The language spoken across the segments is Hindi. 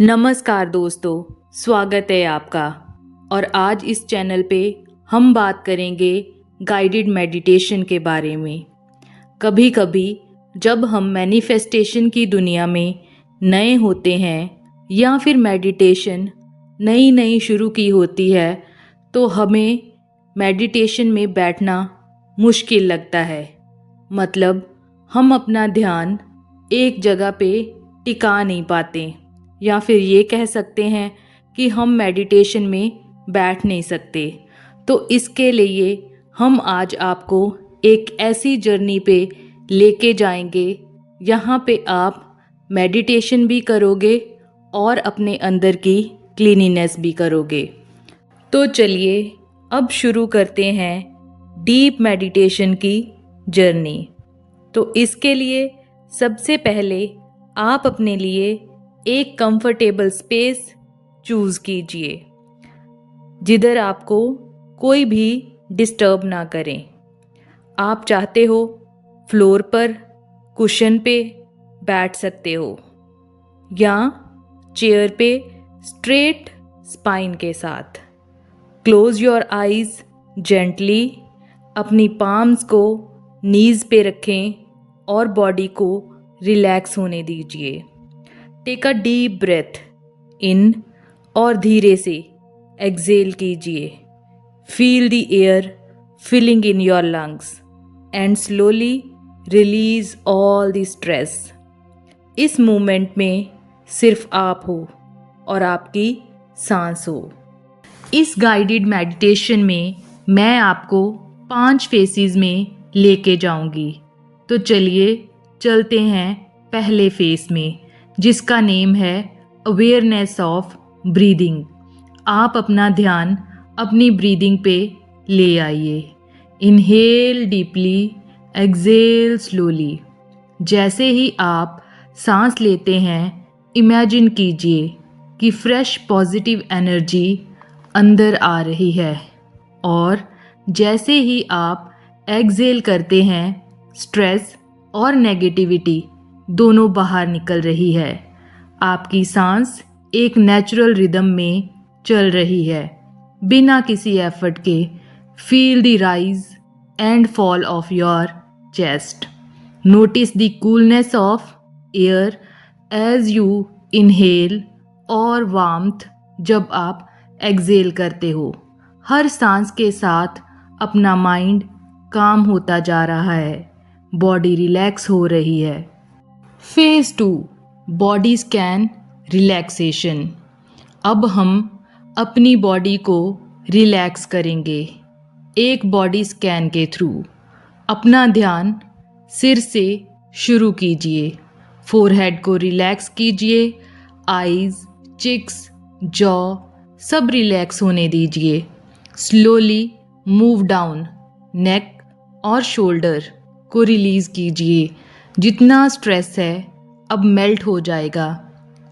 नमस्कार दोस्तों, स्वागत है आपका। और आज इस चैनल पे हम बात करेंगे गाइडेड मेडिटेशन के बारे में। कभी कभी जब हम मैनिफेस्टेशन की दुनिया में नए होते हैं या फिर मेडिटेशन नई नई शुरू की होती है तो हमें मेडिटेशन में बैठना मुश्किल लगता है। मतलब हम अपना ध्यान एक जगह पे टिका नहीं पाते, या फिर ये कह सकते हैं कि हम मेडिटेशन में बैठ नहीं सकते। तो इसके लिए हम आज आपको एक ऐसी जर्नी पे लेके जाएंगे यहाँ पे आप मेडिटेशन भी करोगे और अपने अंदर की क्लीनिनेस भी करोगे। तो चलिए अब शुरू करते हैं डीप मेडिटेशन की जर्नी। तो इसके लिए सबसे पहले आप अपने लिए एक कंफर्टेबल स्पेस चूज़ कीजिए जिधर आपको कोई भी डिस्टर्ब ना करें। आप चाहते हो फ्लोर पर कुशन पे बैठ सकते हो या चेयर पे स्ट्रेट स्पाइन के साथ। क्लोज योर आइज़ जेंटली, अपनी पाम्स को नीज़ पे रखें और बॉडी को रिलैक्स होने दीजिए। Take a deep breath in और धीरे से एक्सेल कीजिए। Feel the air filling in your lungs and slowly release all the stress. इस मोमेंट में सिर्फ आप हो और आपकी सांस हो। इस गाइडेड मेडिटेशन में मैं आपको 5 फेसेस में लेके जाऊंगी। तो चलिए चलते हैं पहले फेस में, जिसका नेम है अवेयरनेस ऑफ ब्रीदिंग। आप अपना ध्यान अपनी ब्रीदिंग पे ले आइए। Inhale deeply, exhale slowly. जैसे ही आप सांस लेते हैं, इमेजिन कीजिए कि फ्रेश पॉजिटिव एनर्जी अंदर आ रही है, और जैसे ही आप एक्सेल करते हैं, स्ट्रेस और नेगेटिविटी दोनों बाहर निकल रही है। आपकी सांस एक नेचुरल रिदम में चल रही है, बिना किसी एफर्ट के। Feel the rise and fall of your chest. Notice the coolness of air as you inhale और वार्मथ जब आप एक्सेल करते हो। हर सांस के साथ अपना माइंड काम होता जा रहा है, बॉडी रिलैक्स हो रही है। Phase 2 body scan relaxation. अब हम अपनी बॉडी को रिलैक्स करेंगे एक बॉडी स्कैन के थ्रू। अपना ध्यान सिर से शुरू कीजिए। फोरहेड को रिलैक्स कीजिए, आईज, चिक्स, जॉ सब रिलैक्स होने दीजिए। स्लोली मूव डाउन, नेक और शोल्डर को रिलीज़ कीजिए। जितना स्ट्रेस है अब मेल्ट हो जाएगा।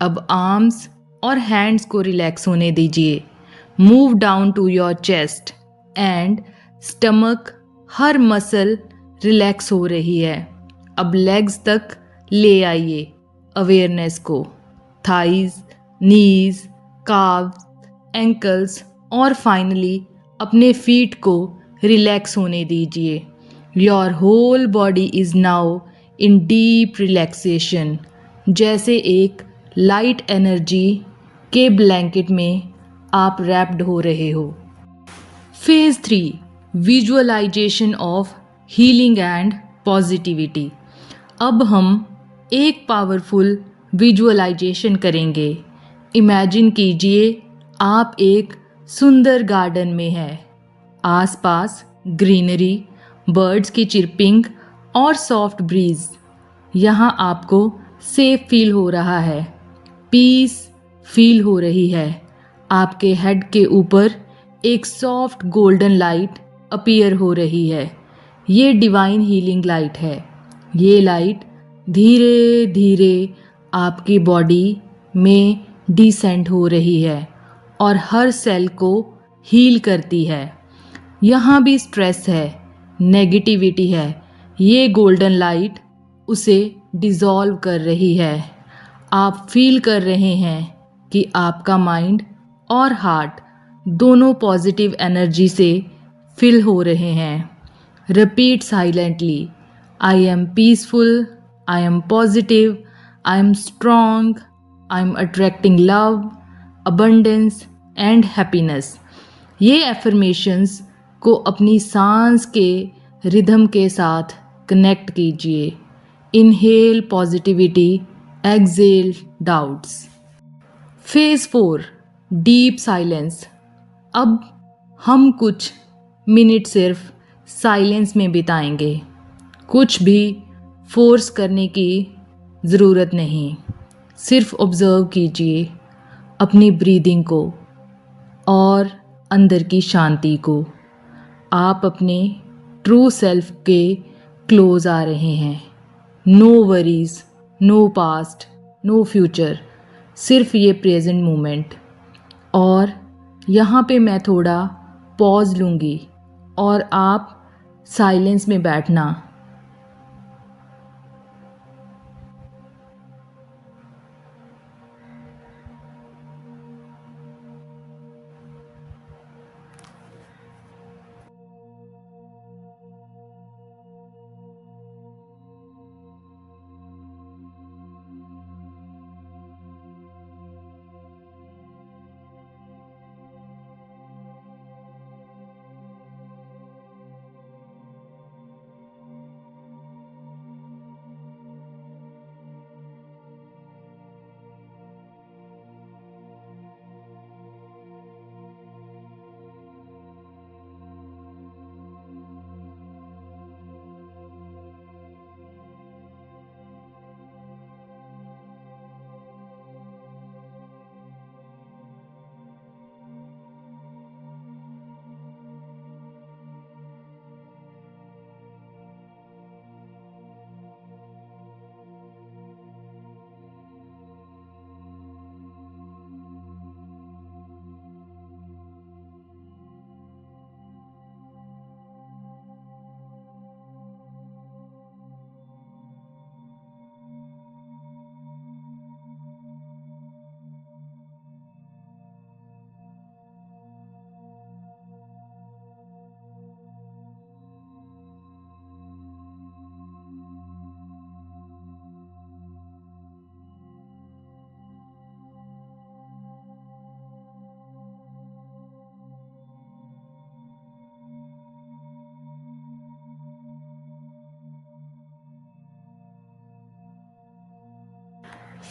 अब आर्म्स और हैंड्स को रिलैक्स होने दीजिए। Move down to your chest and stomach, हर मसल रिलैक्स हो रही है। अब लेग्स तक ले आइए अवेयरनेस को। थाइज, नीज, काव्स, एंकल्स और फाइनली अपने फीट को रिलैक्स होने दीजिए। Your whole body is now in deep relaxation, जैसे एक लाइट एनर्जी के ब्लैंकेट में आप रैप्ड हो रहे हो। Phase 3 visualisation of healing and positivity. अब हम एक पावरफुल विजुअलाइजेशन करेंगे। इमेजिन कीजिए आप एक सुंदर गार्डन में हैं। आसपास ग्रीनरी, बर्ड्स की चिरपिंग और सॉफ्ट ब्रीज। यहाँ आपको सेफ फील हो रहा है, पीस फील हो रही है। आपके हेड के ऊपर एक सॉफ्ट गोल्डन लाइट अपीयर हो रही है। ये डिवाइन हीलिंग लाइट है। ये लाइट धीरे धीरे आपकी बॉडी में डिसेंड हो रही है और हर सेल को हील करती है। यहाँ भी स्ट्रेस है, नेगेटिविटी है, ये गोल्डन लाइट उसे डिज़ोल्व कर रही है। आप फील कर रहे हैं कि आपका माइंड और हार्ट दोनों पॉजिटिव एनर्जी से फिल हो रहे हैं। Repeat silently, I am peaceful, I am positive, I am strong, I am attracting love, abundance and happiness. ये एफर्मेशंस को अपनी सांस के रिदम के साथ कनेक्ट कीजिए। Inhale positivity, exhale doubts. Phase 4, deep silence. अब हम कुछ मिनट सिर्फ साइलेंस में बिताएंगे। कुछ भी फोर्स करने की ज़रूरत नहीं, सिर्फ ऑब्ज़र्व कीजिए अपनी ब्रीदिंग को और अंदर की शांति को। आप अपने ट्रू सेल्फ के क्लोज आ रहे हैं। No worries, no past, no future, सिर्फ ये प्रेजेंट मोमेंट। और यहाँ पे मैं थोड़ा पॉज लूँगी और आप साइलेंस में बैठना।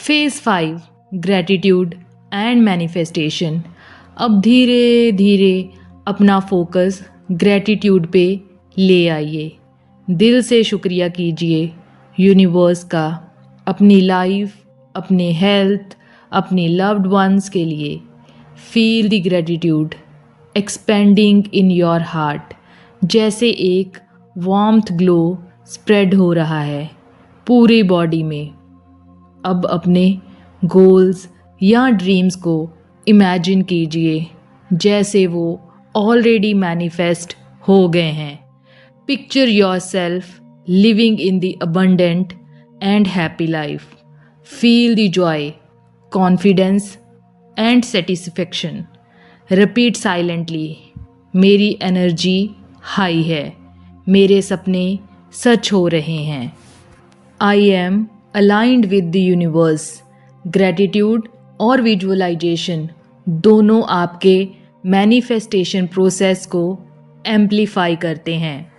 Phase 5, gratitude and manifestation. अब धीरे धीरे अपना फोकस ग्रैटिट्यूड पे ले आइए। दिल से शुक्रिया कीजिए यूनिवर्स का, अपनी लाइफ, अपने हेल्थ, अपने लव्ड वंस के लिए। Feel the gratitude expanding in your heart, जैसे एक वार्मथ ग्लो स्प्रेड हो रहा है पूरी बॉडी में। अब अपने गोल्स या ड्रीम्स को इमेजिन कीजिए जैसे वो ऑलरेडी मैनिफेस्ट हो गए हैं। Picture yourself living in the abundant and happy life. Feel the Joy, confidence and satisfaction. Repeat silently, मेरी एनर्जी हाई है, मेरे सपने सच हो रहे हैं। I am aligned with the universe. Gratitude और विजुअलाइजेशन दोनों आपके मैनिफेस्टेशन प्रोसेस को एम्प्लीफाई करते हैं।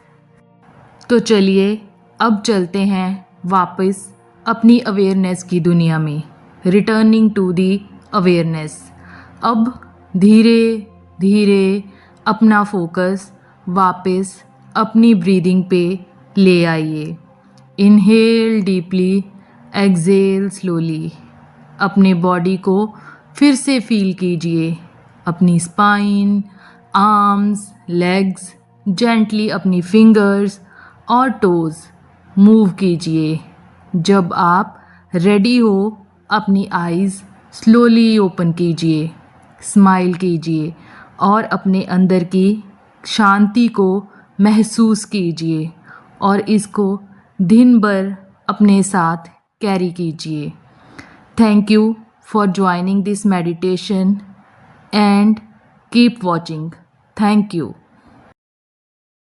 तो चलिए अब चलते हैं वापस अपनी अवेयरनेस की दुनिया में। Returning to the awareness. अब धीरे धीरे अपना फोकस वापस अपनी ब्रीदिंग पे ले आइए। Inhale deeply, exhale slowly. अपने बॉडी को फिर से फील कीजिए। अपनी स्पाइन, आर्म्स, लेग्स, जेंटली अपनी फिंगर्स और टोज़ मूव कीजिए। जब आप रेडी हो अपनी आइज़ स्लोली ओपन कीजिए, स्माइल कीजिए और अपने अंदर की शांति को महसूस कीजिए और इसको दिन भर अपने साथ कैरी कीजिए। Thank you for joining this meditation and keep watching. Thank you.